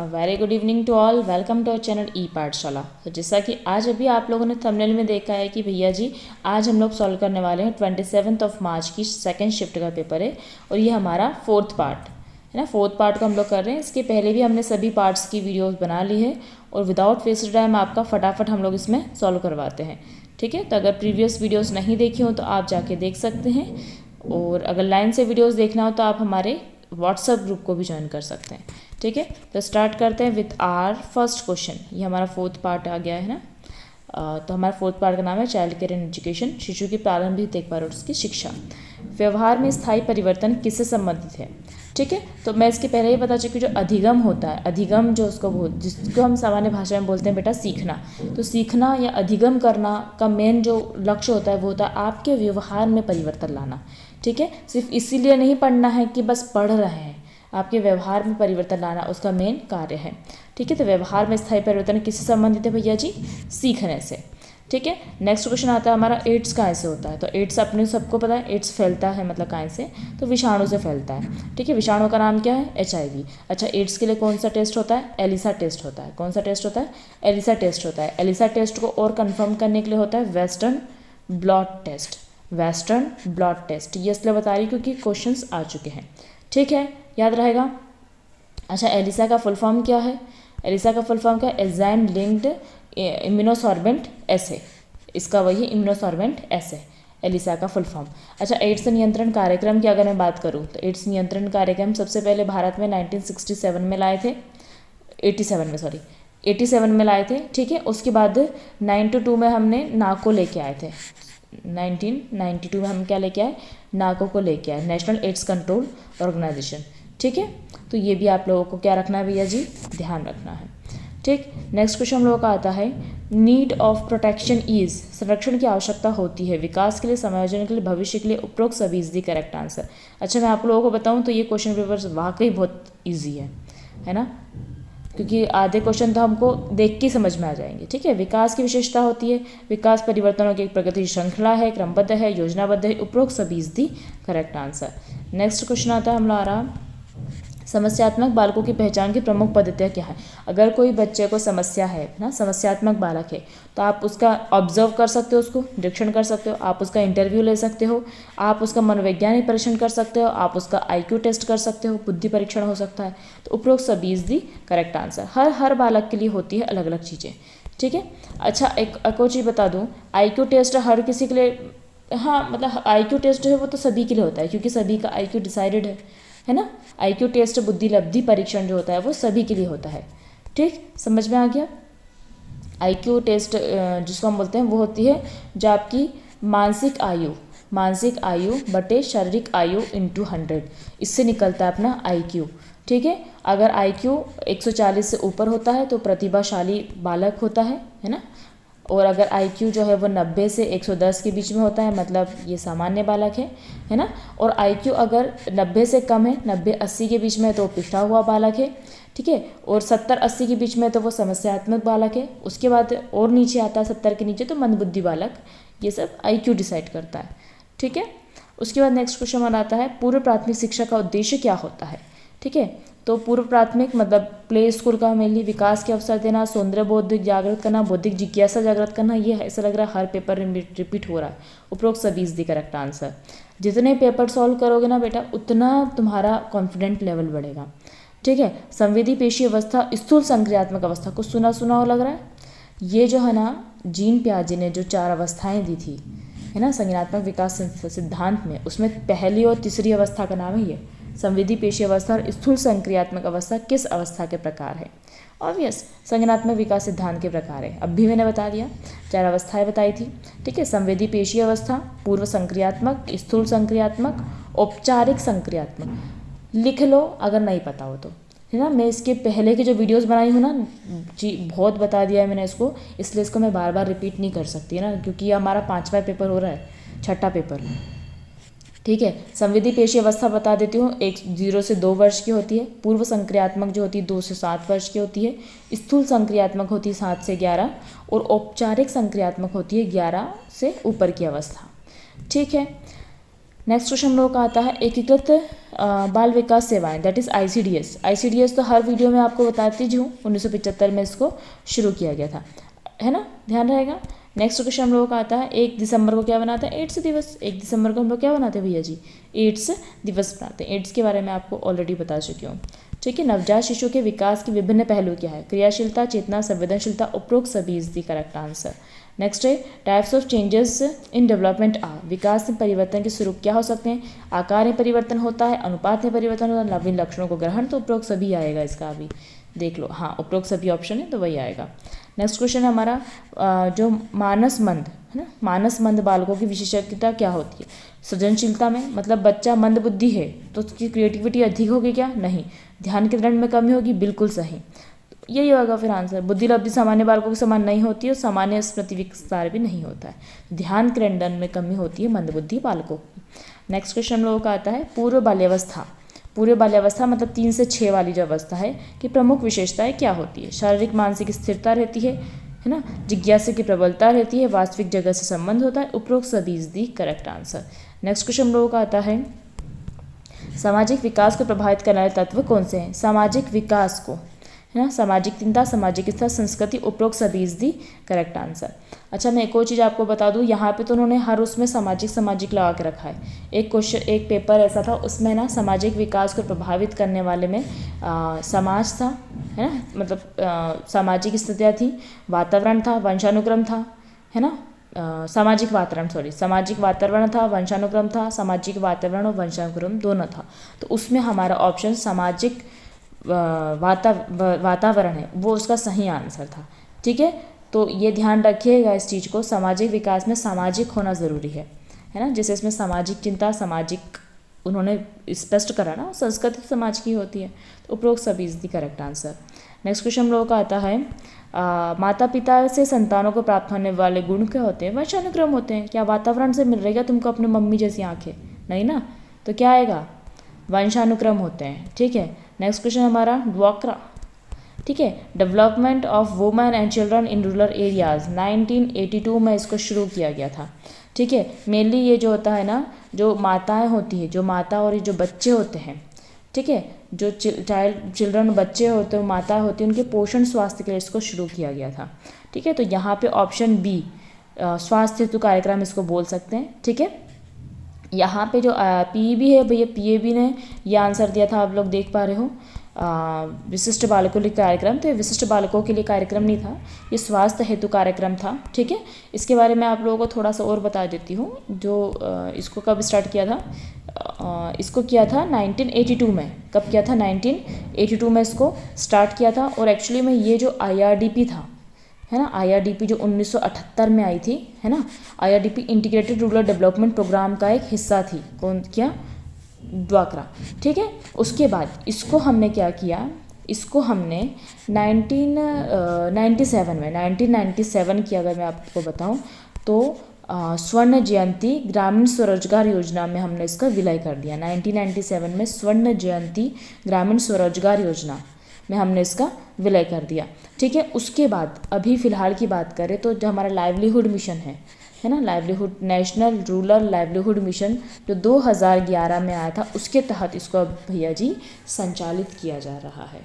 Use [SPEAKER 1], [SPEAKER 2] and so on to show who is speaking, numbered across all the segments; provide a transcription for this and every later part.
[SPEAKER 1] Very good evening to all. Welcome to our channel e Pathshala. तो जैसा कि आज अभी आप लोगों ने थंबनेल में देखा है कि भैया जी आज हम लोग सॉल्व करने वाले हैं 27 मार्च की सेकंड शिफ्ट का पेपर है और ये हमारा फोर्थ पार्ट है ना। फोर्थ पार्ट को हम लोग कर रहे हैं। इसके पहले भी हमने सभी पार्ट्स की वीडियोस बना ली है और विदाउट वेस्ट टाइम आपका फटाफट हम लोग इसमें सॉल्व करवाते हैं। ठीक है, तो अगर प्रीवियस वीडियोज़ नहीं देखी हो तो आप जाके देख सकते हैं और अगर लाइन से वीडियोज़ देखना हो तो आप हमारे व्हाट्सएप ग्रुप को भी ज्वाइन कर सकते हैं। ठीक है, तो स्टार्ट करते हैं विथ आर फर्स्ट क्वेश्चन। ये हमारा फोर्थ पार्ट आ गया है ना। तो हमारा फोर्थ पार्ट का नाम है चाइल्ड केयर एंड एजुकेशन, शिशु की प्रारंभिक देखभाल और उसकी शिक्षा। व्यवहार में स्थायी परिवर्तन किससे संबंधित है? ठीक है, तो मैं इसके पहले ही बता चुकी हूँ, जो अधिगम होता है, अधिगम जो जिसको हम सामान्य भाषा में बोलते हैं बेटा सीखना। तो सीखना या अधिगम करना का मेन जो लक्ष्य होता है वो होता है आपके व्यवहार में परिवर्तन लाना। ठीक है, सिर्फ इसीलिए नहीं पढ़ना है कि बस पढ़ रहे हैं, आपके व्यवहार में परिवर्तन लाना उसका मेन कार्य है। ठीक है, तो व्यवहार में स्थायी परिवर्तन किससे संबंधित है भैया जी? सीखने से। ठीक है, नेक्स्ट क्वेश्चन आता है हमारा एड्स कहाँ से होता है? तो एड्स अपने सबको पता है, एड्स फैलता है मतलब कहाँ से? तो विषाणु से फैलता है। ठीक है, विषाणु का नाम क्या है? HIV। अच्छा, एड्स के लिए कौन सा टेस्ट होता है? एलिसा टेस्ट होता है। कौन सा टेस्ट होता है? एलिसा टेस्ट होता है। एलिसा टेस्ट को और कन्फर्म करने के लिए होता है western blot test. Western blot test ये इसलिए बता रही क्योंकि क्वेश्चंस आ चुके हैं। ठीक है, याद रहेगा। अच्छा, एलिसा का फुल फॉर्म क्या है? एलिसा का फुल फॉर्म क्या है? एंजाइम लिंक्ड इम्यूनोसॉर्बेंट एसे। इसका वही इम्यूनोसॉर्बेंट एसे एलिसा का फुल फॉर्म। अच्छा, एड्स नियंत्रण कार्यक्रम की अगर मैं बात करूँ तो एड्स नियंत्रण कार्यक्रम सबसे पहले भारत में 1967 में लाए थे, 87 में लाए थे। ठीक है, उसके बाद 92 में हमने नाको लेके आए थे। 1992 में हम क्या लेके आए? नाको को लेके आए, नेशनल एड्स कंट्रोल ऑर्गेनाइजेशन। ठीक है, तो ये भी आप लोगों को क्या रखना है भैया जी? ध्यान रखना है। ठीक, नेक्स्ट क्वेश्चन हम लोगों का आता है नीड ऑफ प्रोटेक्शन इज, संरक्षण की आवश्यकता होती है विकास के लिए, समायोजन के लिए, भविष्य के लिए, उपरोक्त सभी इज द करेक्ट आंसर। अच्छा, मैं आप लोगों को बताऊं तो ये क्वेश्चन पेपर वाकई बहुत ईजी है ना, क्योंकि आधे क्वेश्चन तो हमको देख के समझ में आ जाएंगे। ठीक है, विकास की विशेषता होती है, विकास परिवर्तनों की एक प्रगति श्रृंखला है, क्रमबद्ध है, योजनाबद्ध है, उपरोक्त सभी is the correct answer. Next question आता है हमारा समस्यात्मक बालकों की पहचान की प्रमुख पद्धतियाँ क्या है? अगर कोई बच्चे को समस्या है ना, समस्यात्मक बालक है, तो आप उसका ऑब्जर्व कर सकते हो, उसको निरीक्षण कर सकते हो, आप उसका इंटरव्यू ले सकते हो, आप उसका मनोवैज्ञानिक परीक्षण कर सकते हो, आप उसका IQ टेस्ट कर सकते हो, बुद्धि परीक्षण हो सकता है। तो उपरोक्त सभी इज दी करेक्ट आंसर। हर बालक के लिए होती है अलग अलग चीज़ें। ठीक है, अच्छा एक और चीज़ बता दूँ, IQ टेस्ट हर किसी के लिए, हाँ मतलब IQ टेस्ट है वो तो सभी के लिए होता है क्योंकि सभी का IQ डिसाइडेड है ना। IQ टेस्ट बुद्धि लब्धि परीक्षण जो होता है वो सभी के लिए होता है। ठीक, समझ में आ गया। IQ टेस्ट जिसको हम बोलते हैं वो होती है जो आपकी मानसिक आयु बटे शारीरिक आयु इंटू 100, इससे निकलता है अपना IQ। ठीक है, अगर IQ 140 से ऊपर होता है तो प्रतिभाशाली बालक होता है ना, और अगर IQ जो है वो 90 से 110 के बीच में होता है मतलब ये सामान्य बालक है ना। और IQ अगर 90 से कम है, 90-80 के बीच में है तो पिछड़ा हुआ बालक है। ठीक है, और 70-80 के बीच में तो वो समस्यात्मक बालक है। उसके बाद और नीचे आता है 70 के नीचे तो मंदबुद्धि बालक। ये सब IQ डिसाइड करता है। ठीक है, उसके बाद नेक्स्ट क्वेश्चन आता है पूर्व प्राथमिक शिक्षा का उद्देश्य क्या होता है? ठीक है, तो पूर्व प्राथमिक मतलब प्ले स्कूल का मेनली विकास के अवसर देना, सौंदर्य बोध जागृत करना, बौद्धिक जिज्ञासा जागृत करना। ये ऐसा लग रहा है हर पेपर रिपीट हो रहा है। उपरोक्त सभी इज द करेक्ट आंसर। जितने पेपर सॉल्व करोगे ना बेटा उतना तुम्हारा कॉन्फिडेंट लेवल बढ़ेगा। ठीक है, संवेदी पेशी अवस्था, स्थूल संक्रियात्मक अवस्था, कुछ सुना हो लग रहा है। ये जो है ना जीन पियाजे ने जो 4 अवस्थाएं दी थी है ना संज्ञानात्मक विकास सिद्धांत में, उसमें पहली और तीसरी अवस्था का नाम है ये संवेदी पेशी अवस्था और स्थूल संक्रियात्मक अवस्था किस अवस्था के प्रकार है? ऑब्वियस संज्ञानात्मक विकास सिद्धांत के प्रकार है। अब भी मैंने बता दिया, 4 अवस्थाएं बताई थी। ठीक है, संवेदी पेशी अवस्था, पूर्व संक्रियात्मक, स्थूल संक्रियात्मक, औपचारिक संक्रियात्मक। लिख लो अगर नहीं पता हो तो, है ना। मैं इसके पहले की जो वीडियोस बनाई हूँ ना जी बहुत बता दिया है मैंने इसको, इसलिए इसको मैं बार बार रिपीट नहीं कर सकती है ना, क्योंकि ये हमारा 5वां पेपर हो रहा है, 6ठा पेपर। ठीक है, संवेदी पेशी अवस्था बता देती हूँ, 0 से 2 वर्ष की होती है। पूर्व संक्रियात्मक जो होती है 2 से 7 वर्ष की होती है। स्थूल संक्रियात्मक होती है 7 से 11 और औपचारिक संक्रियात्मक होती है 11 से ऊपर की अवस्था। ठीक है, नेक्स्ट क्वेश्चन हम लोगों का आता है एकीकृत बाल विकास सेवाएं, दैट इज़ ICDS। ICDS तो हर वीडियो में आपको बताती हूँ, 1975 में इसको शुरू किया गया था, है ना, ध्यान रहेगा। नेक्स्ट क्वेश्चन हम लोगों का आता है 1 दिसंबर को क्या बनाते हैं, एड्स दिवस। 1 दिसंबर को हम लोग क्या बनाते हैं भैया जी, एड्स दिवस बनाते हैं। एड्स के बारे में आपको ऑलरेडी बता चुकी हूँ, ठीक है। नवजात शिशु के विकास के विभिन्न पहलू क्या है, क्रियाशीलता, चेतना, संवेदनशीलता, उपरोक्त सभी is the correct answer. Next है types of changes in development or, विकास में परिवर्तन के स्वरूप क्या हो सकते हैं, आकार में परिवर्तन होता है, अनुपात में परिवर्तन होता है, नवीन लक्षणों को ग्रहण, तो उपरोक्त सभी आएगा इसका, अभी देख लो, हाँ उपरोक्त सभी ऑप्शन है तो वही आएगा। नेक्स्ट क्वेश्चन है हमारा जो मानसमंद है ना, मानसमंद बालकों की विशेषज्ञता क्या होती है, सृजनशीलता में, मतलब बच्चा मंद बुद्धि है तो उसकी क्रिएटिविटी अधिक होगी क्या, नहीं। ध्यान केंद्रण में कमी होगी, बिल्कुल सही, यही होगा फिर आंसर। बुद्धिलब्धि सामान्य बालकों के समान नहीं होती है और सामान्य स्मृति विस्तार भी नहीं होता है। ध्यान केंद्रण में कमी होती है मंदबुद्धि बालकों की। नेक्स्ट क्वेश्चन हम लोगों का आता है पूर्व बाल्यावस्था। पूर्व बाल्यावस्था मतलब 3 से 6 वाली जो अवस्था है कि प्रमुख विशेषताएं क्या होती है, शारीरिक मानसिक स्थिरता रहती है ना, जिज्ञासा की प्रबलता रहती है, वास्तविक जगह से संबंध होता है, उपरोक्त सभी is the correct answer. Next question हम लोगों का आता है सामाजिक विकास को प्रभावित करने वाले तत्व कौन से हैं, सामाजिक विकास को, है ना, सामाजिक चिंता, सामाजिक स्तर, संस्कृति, उपरोक्त सभी इज दी करेक्ट आंसर। अच्छा मैं एक और चीज़ आपको बता दूं, यहाँ पे तो उन्होंने हर उसमें सामाजिक लगा के रखा है। एक क्वेश्चन, एक पेपर ऐसा था उसमें ना सामाजिक विकास को प्रभावित करने वाले में समाज था, है ना, मतलब सामाजिक स्थितियाँ थी, वातावरण था, वंशानुक्रम था, है ना, सामाजिक वातावरण था, वंशानुक्रम था, सामाजिक वातावरण और वंशानुक्रम दोनों था। तो उसमें हमारा ऑप्शन सामाजिक वातावरण है, वो उसका सही आंसर था, ठीक है। तो ये ध्यान रखिएगा इस चीज़ को, सामाजिक विकास में सामाजिक होना ज़रूरी है ना, जैसे इसमें सामाजिक चिंता, सामाजिक उन्होंने स्पष्ट करा ना, संस्कृति समाज की होती है, तो उपरोक्त सभी is the correct answer. Next question हम लोगों का आता है माता पिता से संतानों को प्राप्त होने वाले गुण क्या होते हैं, वंशानुक्रम होते हैं। क्या वातावरण से मिल रहेगा तुमको अपनी मम्मी जैसी आंखें, नहीं ना, तो क्या आएगा, वंशानुक्रम होते हैं, ठीक है। नेक्स्ट क्वेश्चन हमारा ड्वाक्रा, ठीक है, development of women and children in rural areas, 1982 में इसको शुरू किया गया था, ठीक है। मेनली ये जो होता है ना, जो माताएं होती है, जो माता और जो बच्चे होते हैं, ठीक है, जो चिल्ड्रन बच्चे होते हैं, माता होती है, उनके पोषण स्वास्थ्य के लिए इसको शुरू किया गया था, ठीक है। तो यहाँ पे ऑप्शन बी स्वास्थ्य हेतु कार्यक्रम इसको बोल सकते हैं, ठीक है। यहाँ पे जो PEB है भैया, PAB ने ये आंसर दिया था, आप लोग देख पा रहे हो, विशिष्ट बालकों के लिए कार्यक्रम, तो ये विशिष्ट बालकों के लिए कार्यक्रम नहीं था, ये स्वास्थ्य हेतु कार्यक्रम था, ठीक है। इसके बारे में आप लोगों को थोड़ा सा और बता देती हूँ, जो इसको कब स्टार्ट किया था, इसको किया था 1982 में। कब किया था, 1982 में इसको स्टार्ट किया था। और एक्चुअली में ये जो IRDP था, है ना, IRDP जो 1978 में आई थी, है ना, IRDP integrated rural development programme का एक हिस्सा थी, कौन क्या, ड्वाक्रा, ठीक है। उसके बाद इसको हमने क्या किया, इसको हमने 1997 की अगर मैं आपको बताऊं तो स्वर्ण जयंती ग्रामीण स्वरोजगार योजना में हमने इसका विलय कर दिया। 1997 में स्वर्ण जयंती ग्रामीण स्वरोजगार योजना में हमने इसका विलय कर दिया, ठीक है। उसके बाद अभी फ़िलहाल की बात करें तो जो हमारा लाइवलीहुड मिशन है ना, livelihood national rural livelihood mission जो 2011 में आया था, उसके तहत इसको अब भैया जी संचालित किया जा रहा है।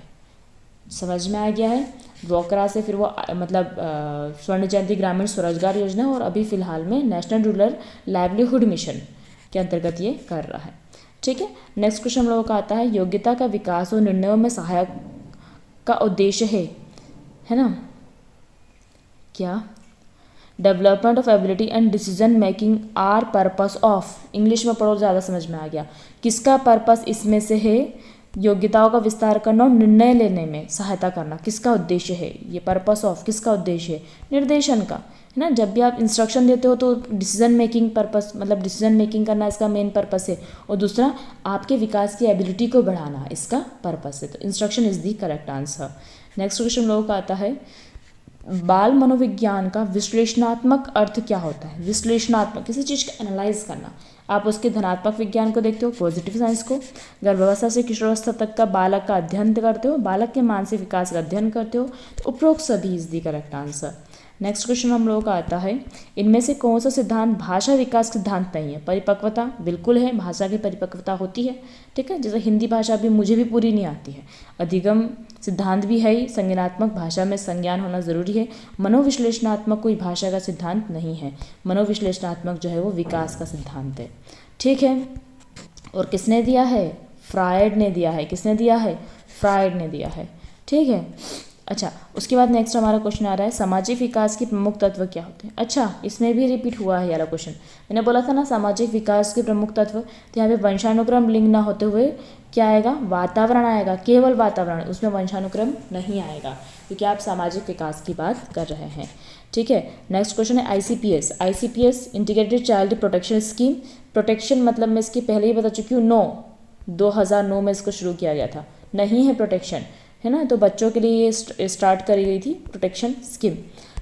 [SPEAKER 1] समझ में आ गया है, ड्वाक्रा से फिर वो मतलब स्वर्ण जयंती ग्रामीण स्वरोजगार योजना, और अभी फ़िलहाल में नेशनल रूरल लाइवलीहुड मिशन के अंतर्गत ये कर रहा है, ठीक है। नेक्स्ट क्वेश्चन हम लोगों का आता है योग्यता का विकास और निर्णयों में सहायक का उद्देश्य है ना, क्या, development of ability and decision making are purpose of, English में पढ़ो ज़्यादा समझ में आ गया, किसका पर्पस इसमें से है, योग्यताओं का विस्तार करना और निर्णय लेने में सहायता करना, किसका उद्देश्य है, ये पर्पस ऑफ किसका उद्देश्य है, निर्देशन का, है ना। जब भी आप इंस्ट्रक्शन देते हो तो डिसीजन मेकिंग पर्पस, मतलब डिसीजन मेकिंग करना इसका मेन पर्पस है, और दूसरा आपके विकास की एबिलिटी को बढ़ाना इसका पर्पस है, तो instruction is the correct answer. Next question लोगों का आता है बाल मनोविज्ञान का विश्लेषणात्मक अर्थ क्या होता है, विश्लेषणात्मक, किसी चीज़ का एनालाइज करना। आप उसके धनात्मक विज्ञान को देखते हो, पॉजिटिव साइंस को, गर्भावस्था से किशोरावस्था तक का बालक का अध्ययन करते हो, बालक के मानसिक विकास का अध्ययन करते हो, तो उपरोक्त सभी is the correct answer. Next question हम लोगों का आता है, इनमें से कौन सा सिद्धांत भाषा विकास सिद्धांत नहीं है? परिपक्वता बिल्कुल है, भाषा की परिपक्वता होती है, ठीक है। जैसे हिंदी भाषा भी मुझे भी पूरी नहीं आती है। अधिगम सिद्धांत भी है ही, संज्ञानात्मक भाषा में संज्ञान होना जरूरी है। मनोविश्लेषणात्मक कोई भाषा का सिद्धांत नहीं है, मनोविश्लेषणात्मक जो है वो विकास का सिद्धांत है, ठीक है। और किसने दिया है? फ्रायड ने दिया है। किसने दिया है? फ्रायड ने दिया है, ठीक है। अच्छा, उसके बाद नेक्स्ट हमारा क्वेश्चन आ रहा है, सामाजिक विकास के प्रमुख तत्व क्या होते हैं? अच्छा, इसमें भी रिपीट हुआ है वाला क्वेश्चन। मैंने बोला था ना सामाजिक विकास के प्रमुख तत्व, तो यहाँ पे वंशानुक्रम लिंक ना होते हुए क्या आएगा? वातावरण आएगा, केवल वातावरण, उसमें वंशानुक्रम नहीं आएगा, क्योंकि आप सामाजिक विकास की बात कर रहे हैं, ठीक है। नेक्स्ट क्वेश्चन है ICPS। ICPS integrated child protection scheme. Protection मतलब मैं इसकी पहले ही बता चुकी हूँ, 2009 में इसको शुरू किया गया था। नहीं है प्रोटेक्शन, है ना, तो बच्चों के लिए ये स्टार्ट करी गई थी प्रोटेक्शन स्कीम,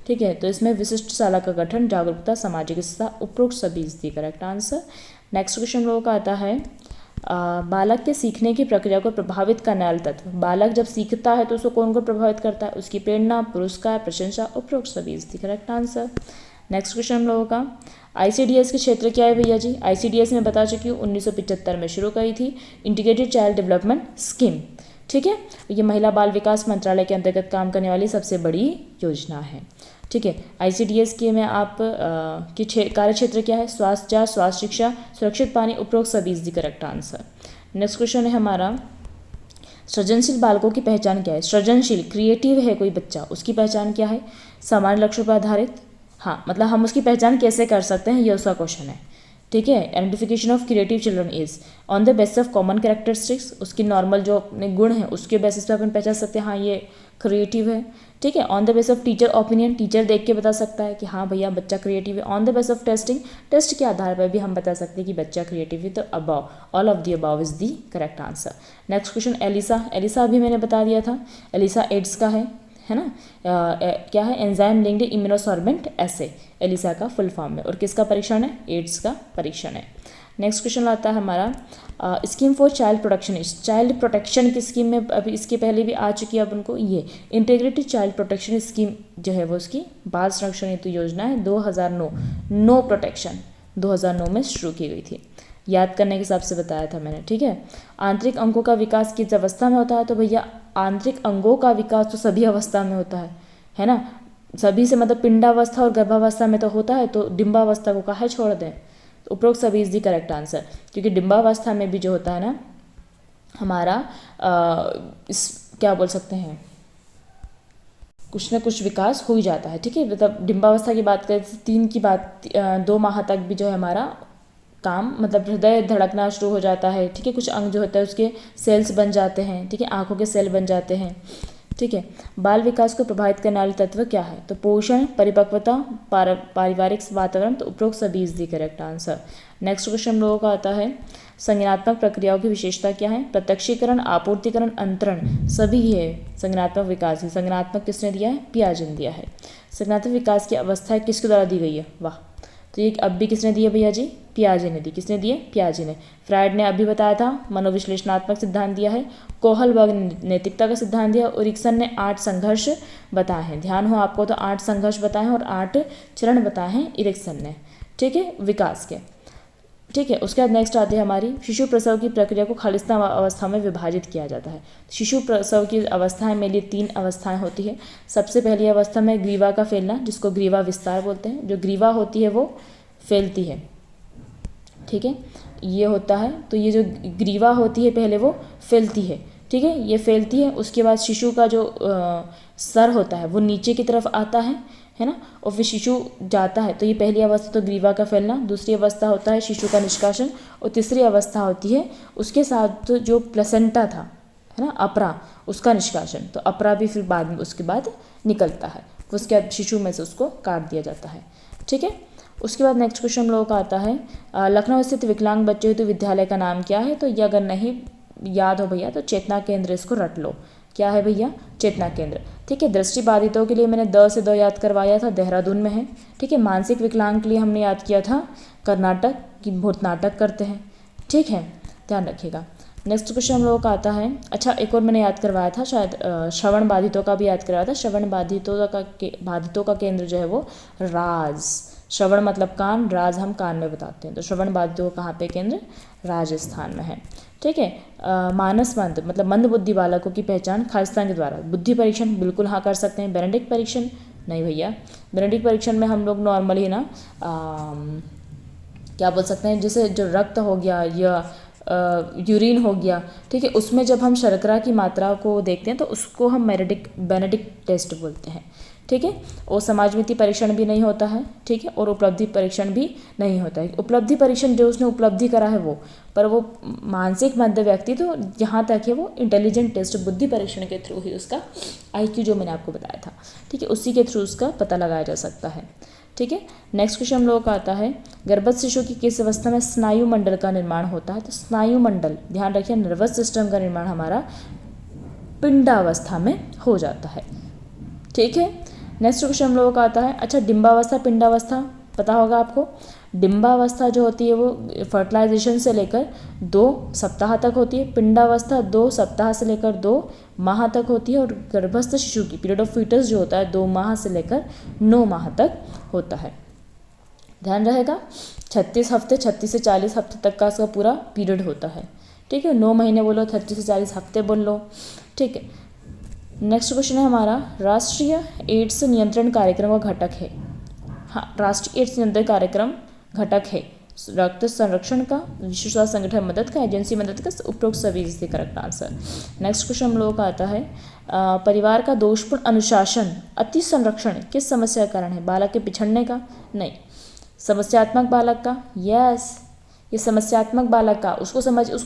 [SPEAKER 1] ठीक है। तो इसमें विशिष्ट शाला का गठन, जागरूकता, सामाजिक हिस्सा, उपरोक्त सभी is the correct answer. Next question लोगों का आता है, बालक के सीखने की प्रक्रिया को प्रभावित करने वाले तत्व। बालक जब सीखता है तो उसको कौन को प्रभावित करता है? उसकी प्रेरणा, पुरस्कार, प्रशंसा, उपरोक्त सभी is the correct answer. Next question हम लोगों का, ICDS के क्षेत्र क्या है भैया जी? ICDS में बता चुकी हूँ, 1975 में शुरू करी थी, इंटीग्रेटेड चाइल्ड डेवलपमेंट स्कीम, ठीक है। ये महिला बाल विकास मंत्रालय के अंतर्गत काम करने वाली सबसे बड़ी योजना है, ठीक है। ICDS के में आप की कार्य क्षेत्र क्या है? स्वास्थ्य जांच, स्वास्थ्य शिक्षा, सुरक्षित पानी, उपरोक्त सभी is the correct answer. Next question है हमारा, सृजनशील बालकों की पहचान क्या है? सृजनशील, क्रिएटिव है कोई बच्चा, उसकी पहचान क्या है? सामान्य लक्ष्यों पर आधारित, हाँ, मतलब हम उसकी पहचान कैसे कर सकते हैं, ये उसका क्वेश्चन है, ठीक है। Identification of creative children is on the basis of common characteristics, उसकी नॉर्मल जो अपने गुण हैं उसके बेसिस पे अपन पहचान सकते हैं हाँ ये क्रिएटिव है, ठीक है। On the basis of teacher opinion, teacher देख के बता सकता है कि हाँ भैया बच्चा क्रिएटिव है। On the basis of testing, test के आधार पर भी हम बता सकते हैं कि बच्चा क्रिएटिव है। तो above, all of the above is the correct answer. Next question, ELISA. ELISA अभी मैंने बता दिया था, एलिसा एड्स का है ना, क्या है? एंजाइम लिंक्ड इम्यूनोसॉर्बेंट एसे, एलिसा का फुल फॉर्म में, और किसका परीक्षण है? एड्स का परीक्षण है। नेक्स्ट क्वेश्चन आता है हमारा, scheme for child protection. Child protection की स्कीम में अभी इसके पहले भी आ चुकी है अपन को, ये इंटीग्रेटेड चाइल्ड प्रोटेक्शन स्कीम जो है वो उसकी बाल संरक्षण हेतु योजना है, 2009, नो प्रोटेक्शन 2009 में शुरू की गई थी, याद करने के हिसाब से बताया था मैंने, ठीक है। आंतरिक अंगों का विकास किस अवस्था में होता है? तो भैया आंतरिक अंगों का विकास तो सभी अवस्था में होता है ना, सभी से मतलब पिंडावस्था और गर्भावस्था में तो होता है, तो डिम्बावस्था को काहे छोड़ दें? तो उपरोक्त सभी इज दी करेक्ट आंसर, क्योंकि डिम्बावस्था में भी जो होता है ना हमारा इस क्या बोल सकते हैं, कुछ ना कुछ विकास हो ही जाता है, ठीक है। मतलब डिम्बावस्था की बात करें, 3 की बात 2 माह तक भी जो है हमारा काम, मतलब हृदय धड़कना शुरू हो जाता है, ठीक है। कुछ अंग जो होता है उसके सेल्स बन जाते हैं, ठीक है, आंखों के सेल बन जाते हैं, ठीक है। बाल विकास को प्रभावित करने वाले तत्व क्या है? तो पोषण, परिपक्वता, पारिवारिक वातावरण, तो उपरोक्त सभी is the correct answer. Next question हम लोगों का आता है, संज्ञानात्मक प्रक्रियाओं की विशेषता क्या है? प्रत्यक्षीकरण, आपूर्तिकरण, अंतरण, सभी है संज्ञानात्मक विकास की। संज्ञानात्मक किसने दिया है? पियाजे ने दिया है। संज्ञानात्मक विकास की अवस्था किसके द्वारा दी गई है? वाह, तो ये अब भी किसने दी है भैया जी? पियाजे ने दी। किसने दी है? पियाजे ने। फ्रायड ने अभी बताया था मनोविश्लेषणात्मक सिद्धांत दिया है, कोहलबर्ग ने नैतिकता का सिद्धांत दिया, और इरिक्सन ने 8 संघर्ष बताए हैं। ध्यान हो आपको, तो 8 संघर्ष बताए हैं और 8 चरण बताए हैं इरिक्सन ने, ठीक है, विकास के, ठीक है। उसके बाद नेक्स्ट आती है हमारी, शिशु प्रसव की प्रक्रिया को खालिस्ता अवस्था में विभाजित किया जाता है। शिशु प्रसव की अवस्थाएं में लिए 3 अवस्थाएं होती है। सबसे पहली अवस्था में ग्रीवा का फैलना, जिसको ग्रीवा विस्तार बोलते हैं। जो ग्रीवा होती है वो फैलती है, ठीक है, ये होता है। तो ये जो ग्रीवा होती है पहले वो फैलती है, ठीक है, ये फैलती है। उसके बाद शिशु का जो सर होता है वो नीचे की तरफ आता है ना, और फिर शिशु जाता है। तो ये पहली अवस्था तो ग्रीवा का फैलना, दूसरी अवस्था होता है शिशु का निष्कासन, और तीसरी अवस्था होती है उसके साथ तो जो प्लेसेंटा था, है ना, अपरा, उसका निष्कासन। तो अपरा भी फिर बाद में उसके बाद निकलता है, उसके बाद शिशु में से उसको काट दिया जाता है, ठीक है। उसके बाद नेक्स्ट क्वेश्चन हम लोगों का आता है, लखनऊ स्थित विकलांग बच्चे हेतु विद्यालय का नाम क्या है? तो ये अगर नहीं याद हो भैया तो चेतना केंद्र, इसको रट लो। क्या है भैया? चेतना केंद्र, ठीक है। दृष्टिबाधितों के लिए मैंने द से द याद करवाया था, देहरादून में है, ठीक है। मानसिक विकलांग के लिए हमने याद किया था कर्नाटक, की बहुत नाटक करते हैं, ठीक है, ध्यान रखिएगा। नेक्स्ट क्वेश्चन हम लोगों का आता है, अच्छा एक और मैंने याद करवाया था शायद, श्रवण बाधितों का भी याद करवाया था। श्रवण बाधितों का केंद्र जो है वो राज, श्रवण मतलब कान, राज हम कान में बताते हैं, तो श्रवण बाधितों का कहाँ पे केंद्र, राजस्थान में है। ठीक है। मानस मंद मतलब मंद बुद्धि बालकों की पहचान खालिस्तान के द्वारा। बुद्धि परीक्षण बिल्कुल हाँ कर सकते हैं। बेनेडिक्ट परीक्षण नहीं भैया, बेनेडिक्ट परीक्षण में हम लोग नॉर्मली ना क्या बोल सकते हैं, जैसे जो रक्त हो गया या यूरिन हो गया, ठीक है, उसमें जब हम शर्करा की मात्रा को देखते हैं तो उसको हम बेनेडिक्ट टेस्ट बोलते हैं। ठीक है। और समाजमिति परीक्षण भी नहीं होता है। ठीक है। और उपलब्धि परीक्षण भी नहीं होता है। उपलब्धि परीक्षण जो उसने उपलब्धि करा है वो, पर वो मानसिक मंद व्यक्ति, तो जहाँ तक है वो इंटेलिजेंट टेस्ट बुद्धि परीक्षण के थ्रू ही उसका IQ जो मैंने आपको बताया था, ठीक है, उसी के थ्रू उसका पता लगाया जा सकता है। ठीक है। नेक्स्ट क्वेश्चन हम लोगों का आता है, गर्भस्थ शिशु की किस अवस्था में स्नायु मंडल का निर्माण होता है। तो स्नायु मंडल, ध्यान रखिए, नर्वस सिस्टम का निर्माण हमारा पिंडावस्था में हो जाता है। ठीक है। नेक्स्ट क्वेश्चन हम लोगों का आता है, अच्छा डिंबावस्था पिंडावस्था पता होगा आपको। डिंबावस्था जो होती है वो फर्टिलाइजेशन से लेकर 2 सप्ताह तक होती है। पिंडावस्था 2 सप्ताह से लेकर 2 माह तक होती है। और गर्भस्थ शिशु की पीरियड ऑफ फीटस जो होता है 2 माह से लेकर 9 माह तक होता है। ध्यान रहेगा, 36 हफ्ते, 36 से 40 हफ्ते तक का उसका पूरा पीरियड होता है। ठीक है। 9 महीने बोलो, 36 से 40 हफ्ते बोल लो। ठीक है। नेक्स्ट क्वेश्चन है हमारा, राष्ट्रीय एड्स नियंत्रण कार्यक्रम का घटक है। हाँ, राष्ट्रीय एड्स नियंत्रण कार्यक्रम घटक है रक्त संरक्षण का, विश्व स्वास्थ्य संगठन मदद का, एजेंसी मदद का, उपरोक्त सभी is the correct answer. Next question हम लोगों का आता है, परिवार का दोषपूर्ण अनुशासन अति संरक्षण किस समस्या का कारण है। बालक के पिछड़ने का नहीं, समस्यात्मक बालक का। यस, ये समस्यात्मक बालक का, उसको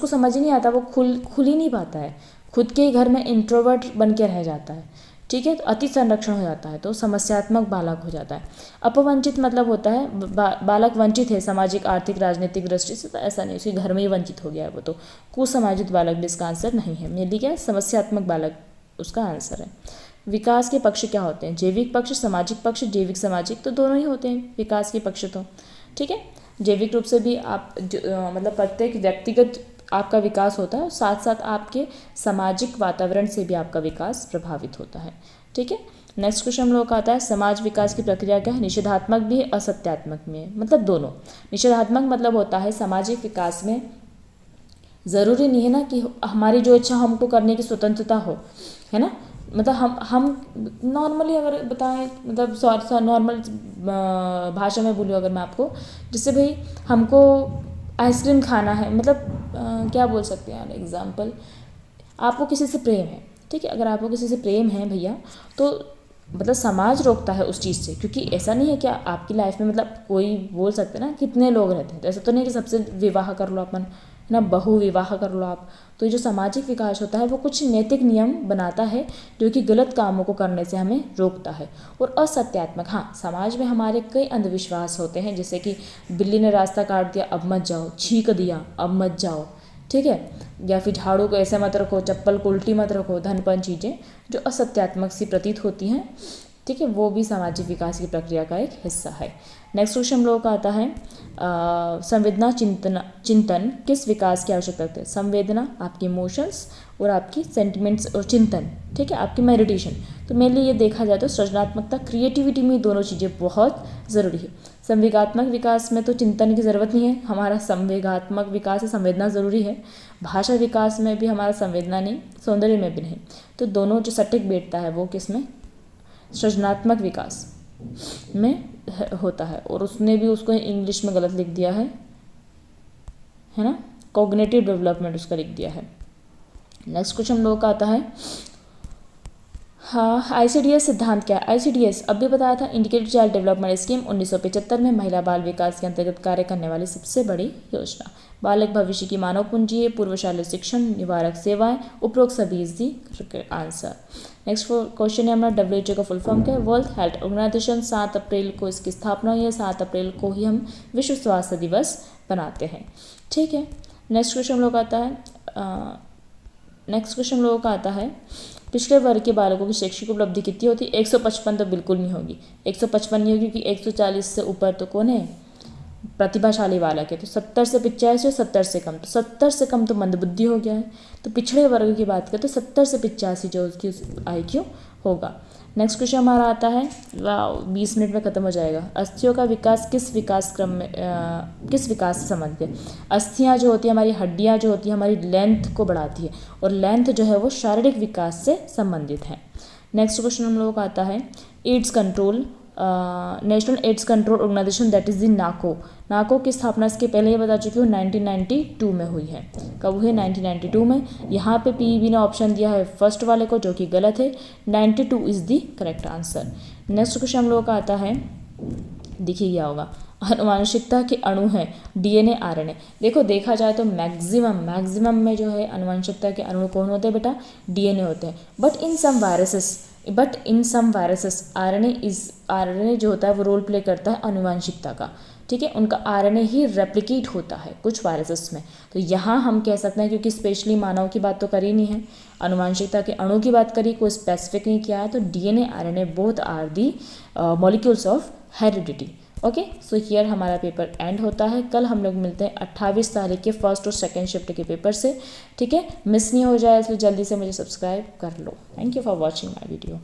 [SPEAKER 1] समझ ही नहीं आता, वो खुल ही नहीं पाता है, खुद के ही घर में इंट्रोवर्ट बन के रह जाता है। ठीक है। तो अति संरक्षण हो जाता है तो समस्यात्मक बालक हो जाता है। अपवंचित मतलब होता है बालक वंचित है सामाजिक आर्थिक राजनीतिक दृष्टि से, तो ऐसा नहीं, उसके घर में ही वंचित हो गया है वो, तो कुसमाजित बालक भी इसका आंसर नहीं है। मेरे लिए क्या है, समस्यात्मक बालक उसका आंसर है। विकास के पक्ष क्या होते हैं, जैविक पक्ष, सामाजिक पक्ष, जैविक सामाजिक, तो दोनों ही होते हैं विकास के पक्ष तो। ठीक है। जैविक रूप से भी आप मतलब प्रत्येक व्यक्तिगत आपका विकास होता है, साथ साथ आपके सामाजिक वातावरण से भी आपका विकास प्रभावित होता है। ठीक है। नेक्स्ट क्वेश्चन हम लोग का आता है, समाज विकास की प्रक्रिया क्या है। निषेधात्मक भी है, असत्यात्मक भी है, मतलब दोनों। निषेधात्मक मतलब होता है सामाजिक विकास में ज़रूरी नहीं है ना कि हमारी जो इच्छा हमको करने की स्वतंत्रता हो, है ना, मतलब हम नॉर्मली अगर बताएं, मतलब नॉर्मल भाषा में बोलूँ अगर मैं आपको, जिससे भाई हमको आइसक्रीम खाना है, मतलब क्या बोल सकते हैं यार, एग्जाम्पल, आपको किसी से प्रेम है, ठीक है, अगर आपको किसी से प्रेम है भैया, तो मतलब समाज रोकता है उस चीज़ से, क्योंकि ऐसा नहीं है कि आपकी लाइफ में मतलब कोई बोल सकते ना कितने लोग रहते हैं, तो ऐसा तो नहीं कि सबसे विवाह कर लो अपन, है ना, बहु विवाह कर लो आप। तो ये जो सामाजिक विकास होता है वो कुछ नैतिक नियम बनाता है जो कि गलत कामों को करने से हमें रोकता है। और असत्यात्मक, हाँ, समाज में हमारे कई अंधविश्वास होते हैं, जैसे कि बिल्ली ने रास्ता काट दिया अब मत जाओ, छींक दिया अब मत जाओ, ठीक है, या फिर झाड़ू को ऐसे मत रखो, चप्पल को उल्टी मत रखो, धनपन चीज़ें जो असत्यात्मक सी प्रतीत होती हैं, ठीक है, वो भी सामाजिक विकास की प्रक्रिया का एक हिस्सा है। नेक्स्ट क्वेश्चन हम लोगों का आता है, संवेदना चिंतन किस विकास की आवश्यकता है। संवेदना आपकी इमोशंस और आपकी सेंटिमेंट्स और चिंतन, ठीक है, आपकी मेडिटेशन। तो मेरे लिए ये देखा जाए तो सृजनात्मकता क्रिएटिविटी में दोनों चीज़ें बहुत ज़रूरी है। संवेगात्मक विकास में तो चिंतन की ज़रूरत नहीं है, हमारा संवेगात्मक विकास है, संवेदना ज़रूरी है। भाषा विकास में भी हमारा संवेदना नहीं, सौंदर्य में भी नहीं, तो दोनों जो सटीक बैठता है वो किस में, सृजनात्मक विकास में होता है। और उसने भी उसको इंग्लिश में गलत लिख दिया है ना, कॉग्निटिव डेवलपमेंट उसका लिख दिया है। नेक्स्ट क्वेश्चन हम लोगों का आता है, हाँ, ICDS सिद्धांत क्या है। ICDS अभी बताया था, इंडिकेटेड चाइल्ड डेवलपमेंट स्कीम 1975 में महिला बाल विकास के अंतर्गत कार्य करने वाली सबसे बड़ी योजना। बालक भविष्य की मानव पूंजी है, पूर्वशाली शिक्षण, निवारक सेवाएं, उपरोक्त सभी is the answer. Next question है हमारा, WHO का फुल फॉर्म क्या है। वर्ल्ड हेल्थ ऑर्गेनाइजेशन, 7 अप्रैल को इसकी स्थापना हुई है, 7 अप्रैल को ही हम विश्व स्वास्थ्य दिवस बनाते हैं, ठीक है। नेक्स्ट क्वेश्चन हम लोग आता है, पिछड़े वर्ग के बालकों की शैक्षिक उपलब्धि कितनी होती है। 155 तो बिल्कुल नहीं होगी, 155 नहीं होगी, क्योंकि 140 से ऊपर तो कौन है, प्रतिभाशाली बालक है, तो 70 से 85 और 70 से कम, तो 70 से कम तो मंदबुद्धि हो गया है। तो पिछड़े वर्ग की बात करें तो 70 से 85 जो उसकी IQ होगा। नेक्स्ट क्वेश्चन हमारा आता है, 20 मिनट में खत्म हो जाएगा। अस्थियों का विकास किस विकास क्रम में किस विकास से संबंधित है? अस्थियाँ जो होती है, हमारी हड्डियाँ जो होती है, हमारी लेंथ को बढ़ाती है, और लेंथ जो है वो शारीरिक विकास से संबंधित है। नेक्स्ट क्वेश्चन हम लोगों का आता है, AIDS control, national AIDS control organisation that is the NACO. NACO की स्थापना इसके पहले ही बता चुकी हूँ 1992 में हुई है। कब हुई? 1992 में। यहाँ पे PEB ने ऑप्शन दिया है फर्स्ट वाले को, जो कि गलत है। 92 is the correct answer. Next question हम लोगों का आता है, देखिए क्या होगा, आनुवंशिकता के अणु हैं DNA RNA। देखो देखा जाए तो मैक्सिमम में जो है आनुवंशिकता के अणु कौन होते हैं बेटा? DNA होते हैं। But in some viruses RNA जो होता है वो रोल प्ले करता है आनुवंशिकता का, ठीक है। उनका RNA ही रेप्लिकेट होता है कुछ वायरसेस में। तो यहाँ हम कह सकते हैं, क्योंकि स्पेशली मानव की बात तो करी नहीं है, आनुवंशिकता के अणु की बात करी, कोई स्पेसिफिक नहीं किया है, तो DNA RNA both are the molecules of heredity. Okay, so here हमारा पेपर एंड होता है। कल हम लोग मिलते हैं 28 तारीख के फर्स्ट और सेकंड शिफ्ट के पेपर से, ठीक है। मिस नहीं हो जाए इसलिए जल्दी से मुझे सब्सक्राइब कर लो। Thank you for watching my video.